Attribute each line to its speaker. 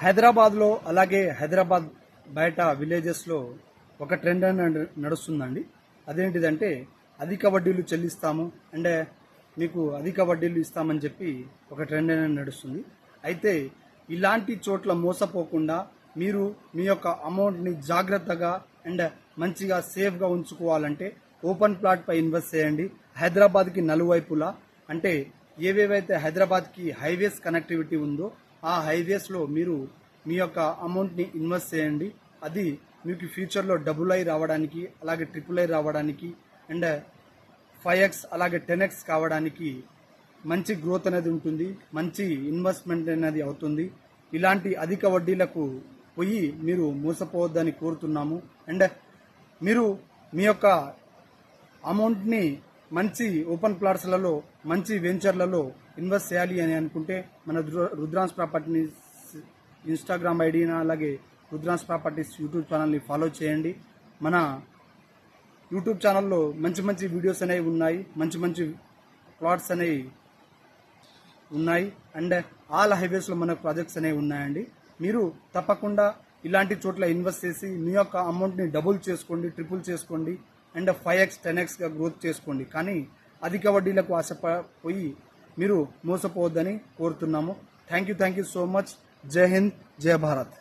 Speaker 1: హైదరాబాద్లో అలాగే హైదరాబాద్ బయట విలేజెస్లో ఒక ట్రెండ్ అని నడుస్తుందండి. అదేంటిదంటే అధిక వడ్డీలు చెల్లిస్తాము అంటే మీకు అధిక వడ్డీలు ఇస్తామని చెప్పి ఒక ట్రెండ్ అనేది నడుస్తుంది. అయితే ఇలాంటి చోట్ల మోసపోకుండా మీరు మీ యొక్క అమౌంట్ని జాగ్రత్తగా అండ్ మంచిగా సేఫ్గా ఉంచుకోవాలంటే ఓపెన్ ప్లాట్పై ఇన్వెస్ట్ చేయండి. హైదరాబాద్కి నలువైపులా అంటే ఏవేవైతే హైదరాబాద్కి హైవేస్ కనెక్టివిటీ ఉందో ఆ హైవేస్లో మీరు మీ యొక్క అమౌంట్ని ఇన్వెస్ట్ చేయండి. అది మీకు ఫ్యూచర్లో డబుల్ ఐ రావడానికి అలాగే ట్రిపుల్ ఐ రావడానికి అండ్ 5x అలాగే 10x కావడానికి మంచి గ్రోత్ అనేది ఉంటుంది, మంచి ఇన్వెస్ట్మెంట్ అనేది అవుతుంది. ఇలాంటి అధిక వడ్డీలకు పోయి మీరు మోసపోవద్దని కోరుతున్నాము. అండ్ మీరు మీ యొక్క అమౌంట్ని మంచి ఓపెన్ ప్లాట్స్లలో మంచి వెంచర్లలో ఇన్వెస్ట్ చేయాలి అని అనుకుంటే మన రుద్రాన్స్ ప్రాపర్టీస్ ఇన్స్టాగ్రామ్ ఐడిని అలాగే రుద్రాన్స్ ప్రాపర్టీస్ యూట్యూబ్ ఛానల్ని ఫాలో చేయండి. మన యూట్యూబ్ ఛానల్లో మంచి మంచి వీడియోస్ అనేవి ఉన్నాయి, మంచి మంచి ప్లాట్స్ అనేవి ఉన్నాయి అండ్ ఆల్ హైవేస్లో మన ప్రాజెక్ట్స్ అనేవి ఉన్నాయండి. మీరు తప్పకుండా ఇలాంటి చోట్ల ఇన్వెస్ట్ చేసి మీ యొక్క అమౌంట్ని డబుల్ చేసుకోండి, ట్రిపుల్ చేసుకోండి అండ్ 5x 10xగా గ్రోత్ చేసుకోండి. కానీ అధిక వడ్డీలకు ఆశపోయి మీరు మోసపోవద్దని కోరుతున్నాము. Thank you so much. జై హింద్, జై భారత్.